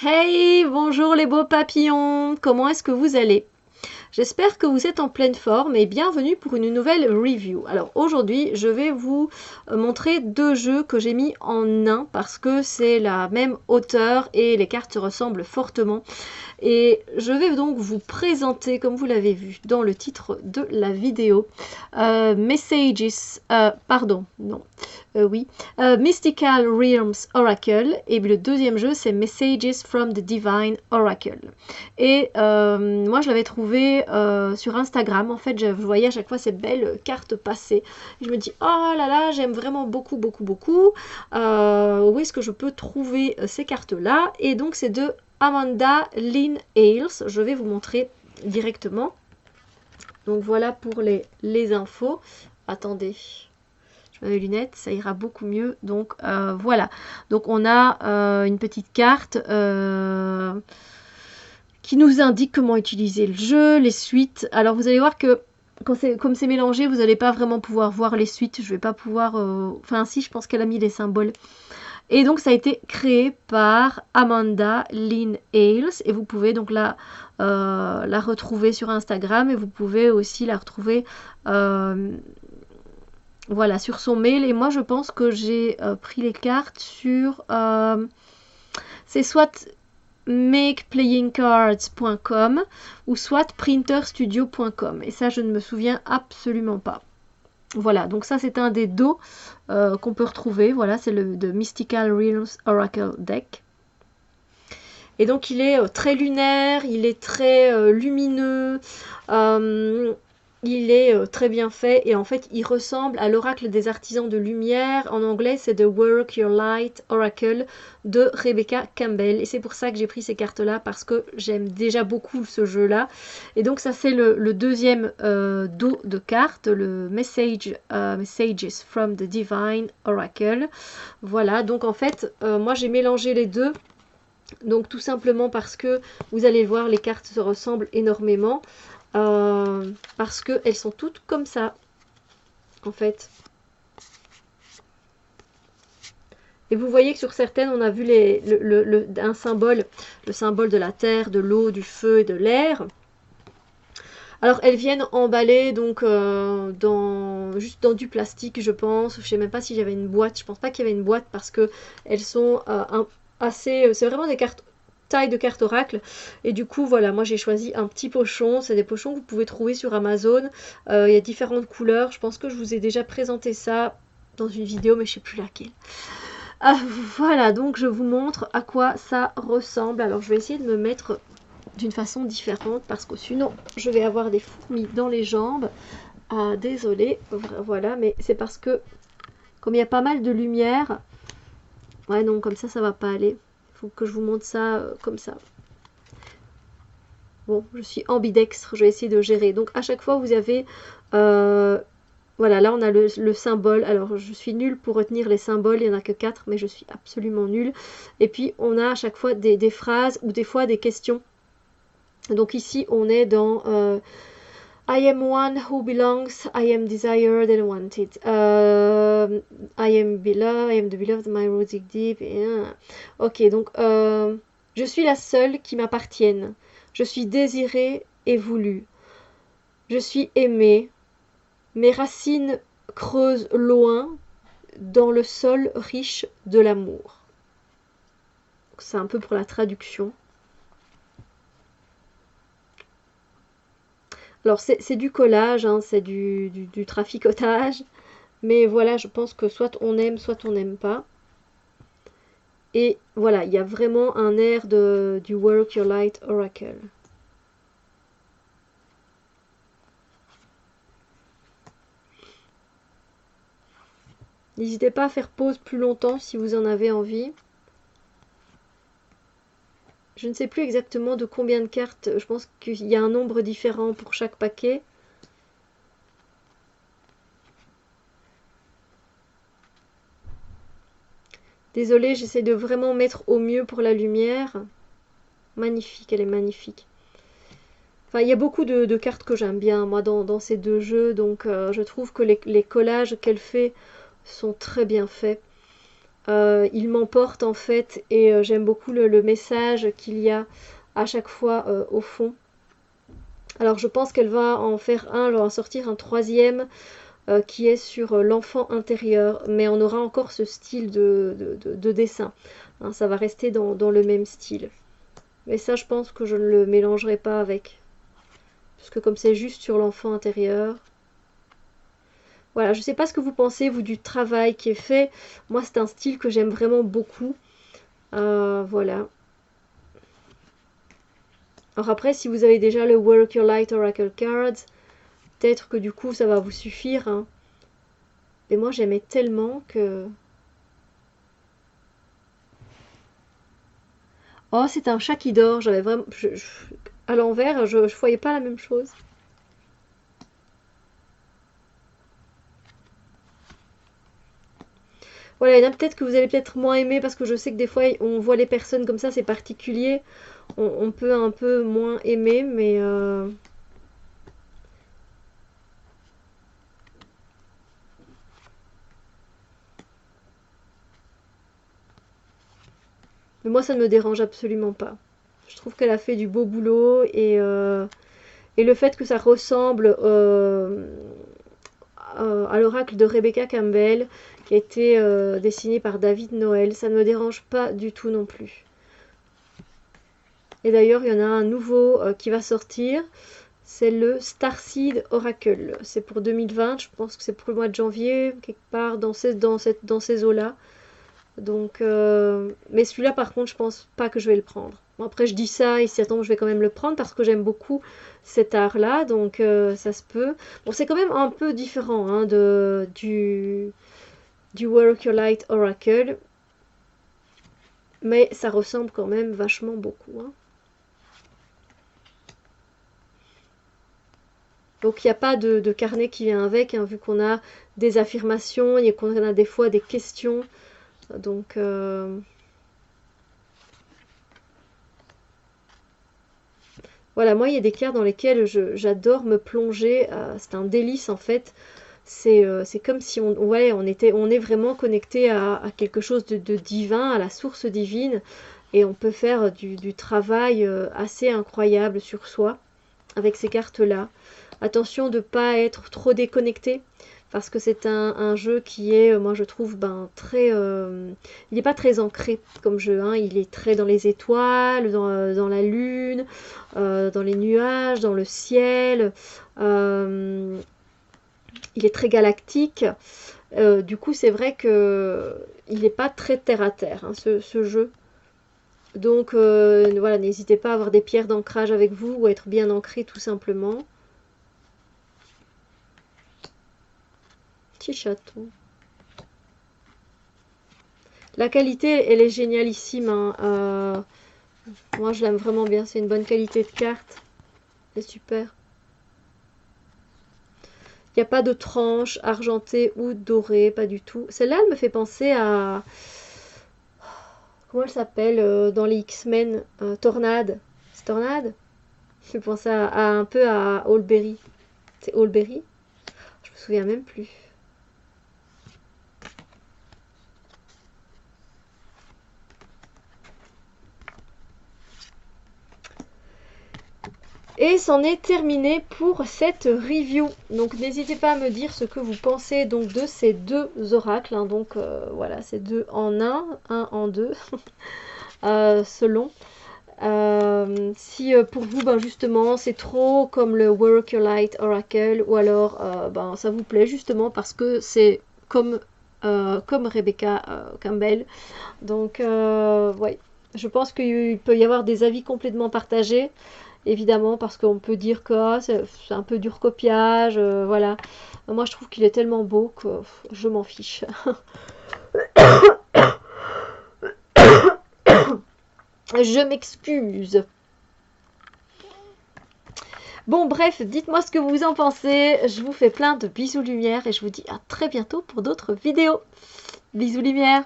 Hey, bonjour les beaux papillons, comment est-ce que vous allez? J'espère que vous êtes en pleine forme et bienvenue pour une nouvelle review. Alors aujourd'hui, je vais vous montrer deux jeux que j'ai mis en un parce que c'est la même hauteur et les cartes se ressemblent fortement. Et je vais donc vous présenter, comme vous l'avez vu dans le titre de la vidéo, Mystical Realms Oracle. Et le deuxième jeu, c'est Messages from the Divine Oracle. Et moi, je l'avais trouvé sur Instagram. En fait, je voyais à chaque fois ces belles cartes passer. Et je me dis, oh là là, j'aime vraiment beaucoup, beaucoup, beaucoup. Où est-ce que je peux trouver ces cartes-là? Et donc, c'est de Amanda Lynn Hales. Je vais vous montrer directement. Donc voilà pour les infos. Attendez, je mets mes lunettes, ça ira beaucoup mieux. Donc voilà. Donc on a une petite carte qui nous indique comment utiliser le jeu, les suites. Alors vous allez voir que comme c'est mélangé, vous n'allez pas vraiment pouvoir voir les suites. Je vais pas pouvoir... Enfin si, je pense qu'elle a mis les symboles. Et donc ça a été créé par Amanda Lynn Hales et vous pouvez donc la retrouver sur Instagram et vous pouvez aussi la retrouver voilà, sur son mail. Et moi je pense que j'ai pris les cartes sur c'est soit makeplayingcards.com ou soit printerstudio.com et ça je ne me souviens absolument pas. Voilà, donc ça c'est un des dos qu'on peut retrouver. Voilà, c'est le de Mystical Realms Oracle Deck. Et donc il est très lunaire, il est très lumineux, il est très bien fait et en fait il ressemble à l'oracle des artisans de lumière. En anglais c'est The Work Your Light Oracle de Rebecca Campbell. Et c'est pour ça que j'ai pris ces cartes là parce que j'aime déjà beaucoup ce jeu là. Et donc ça c'est le deuxième dos de cartes, le Messages from the Divine Oracle. Voilà, donc en fait moi j'ai mélangé les deux. Donc tout simplement parce que vous allez voir, les cartes se ressemblent énormément. Parce qu'elles sont toutes comme ça, en fait. Et vous voyez que sur certaines, on a vu un symbole, le symbole de la terre, de l'eau, du feu et de l'air. Alors elles viennent emballées donc juste dans du plastique, je pense. Je sais même pas si j'avais une boîte. Je pense pas qu'il y avait une boîte parce que elles sont assez. C'est vraiment des cartes taille de cartes oracle. Et du coup voilà, moi j'ai choisi un petit pochon. C'est des pochons que vous pouvez trouver sur Amazon. Il y a différentes couleurs. Je pense que je vous ai déjà présenté ça dans une vidéo, mais je sais plus laquelle. Voilà, donc je vous montre à quoi ça ressemble. Alors je vais essayer de me mettre d'une façon différente parce que sinon je vais avoir des fourmis dans les jambes. Ah, désolée, voilà, mais c'est parce que comme il y a pas mal de lumière, ouais non, comme ça va pas aller. Il faut que je vous montre ça comme ça. Bon, je suis ambidextre, je vais essayer de gérer. Donc à chaque fois vous avez voilà, là on a le symbole. Alors je suis nulle pour retenir les symboles, il n'y en a que 4, mais je suis absolument nulle. Et puis on a à chaque fois des phrases ou des fois des questions. Donc ici on est dans I am one who belongs, I am desired and wanted. I am beloved, I am the beloved, my roots dig deep. Ok, donc je suis la seule qui m'appartienne. Je suis désirée et voulue. Je suis aimée. Mes racines creusent loin dans le sol riche de l'amour. C'est un peu pour la traduction. Alors c'est du collage, hein, c'est du traficotage. Mais voilà, je pense que soit on aime, soit on n'aime pas. Et voilà, il y a vraiment un air du Work Your Light Oracle. N'hésitez pas à faire pause plus longtemps si vous en avez envie. Je ne sais plus exactement de combien de cartes. Je pense qu'il y a un nombre différent pour chaque paquet. Désolée, j'essaie de vraiment mettre au mieux pour la lumière. Magnifique, elle est magnifique. Enfin, il y a beaucoup de cartes que j'aime bien, moi, dans ces deux jeux. Donc, je trouve que les collages qu'elle fait sont très bien faits. il m'emporte en fait et j'aime beaucoup le message qu'il y a à chaque fois au fond. Alors je pense qu'elle va en faire un, elle va en sortir un troisième qui est sur l'enfant intérieur, mais on aura encore ce style de dessin. Hein, ça va rester dans le même style. Mais ça, je pense que je ne le mélangerai pas avec. Parce que comme c'est juste sur l'enfant intérieur. Voilà, je ne sais pas ce que vous pensez, vous, du travail qui est fait. Moi, c'est un style que j'aime vraiment beaucoup. Voilà. Alors après, si vous avez déjà le Work Your Light Oracle Cards, peut-être que du coup, ça va vous suffire. Hein. Et moi, j'aimais tellement que... Oh, c'est un chat qui dort. J'avais vraiment... à l'envers, je voyais pas la même chose. Voilà, il y en a peut-être que vous allez peut-être moins aimer parce que je sais que des fois, on voit les personnes comme ça, c'est particulier. On peut un peu moins aimer, mais... Mais moi, ça ne me dérange absolument pas. Je trouve qu'elle a fait du beau boulot et le fait que ça ressemble à l'oracle de Rebecca Campbell qui a été dessiné par David Noël, ça ne me dérange pas du tout non plus. Et d'ailleurs, il y en a un nouveau qui va sortir, c'est le Starseed Oracle. C'est pour 2020, je pense que c'est pour le mois de janvier, quelque part dans ces eaux-là. Donc, mais celui-là, par contre, je pense pas que je vais le prendre. Bon, après, je dis ça et si attends, je vais quand même le prendre parce que j'aime beaucoup cet art-là, donc ça se peut. Bon, c'est quand même un peu différent hein, du Work Your Light Oracle, mais ça ressemble quand même vachement beaucoup. Hein. Donc, il n'y a pas de carnet qui vient avec, hein, vu qu'on a des affirmations et qu'on a des fois des questions. Donc, voilà, moi, il y a des cartes dans lesquelles j'adore me plonger. C'est un délice, en fait. C'est comme si on est vraiment connecté à quelque chose de divin, à la source divine. Et on peut faire du travail assez incroyable sur soi avec ces cartes-là. Attention de ne pas être trop déconnecté. Parce que c'est un jeu qui est, moi je trouve, très... il n'est pas très ancré comme jeu. Hein. Il est très dans les étoiles, dans la lune, dans les nuages, dans le ciel. Il est très galactique. Du coup, c'est vrai que il n'est pas très terre à terre, hein, ce jeu. Donc, voilà, n'hésitez pas à avoir des pierres d'ancrage avec vous ou à être bien ancré tout simplement. Petit chaton. La qualité, elle est génialissime. Hein. Moi, je l'aime vraiment bien. C'est une bonne qualité de carte. C'est super. Il n'y a pas de tranche argentée ou dorée, pas du tout. Celle-là, elle me fait penser à... Comment elle s'appelle dans les X-Men Tornade. C'est Tornade? Je pense un peu à Allberry. C'est Allberry? Je me souviens même plus. Et c'en est terminé pour cette review. Donc n'hésitez pas à me dire ce que vous pensez donc de ces deux oracles. Hein. Donc voilà, c'est deux en un en deux, selon. Si pour vous, justement, c'est trop comme le Work Your Light Oracle, ou alors ça vous plaît justement parce que c'est comme Rebecca Campbell. Donc, ouais, je pense qu'il peut y avoir des avis complètement partagés. Évidemment, parce qu'on peut dire que c'est un peu du recopiage, voilà. Moi, je trouve qu'il est tellement beau que je m'en fiche. Je m'excuse. Bon, bref, dites-moi ce que vous en pensez. Je vous fais plein de bisous lumière et je vous dis à très bientôt pour d'autres vidéos. Bisous lumière.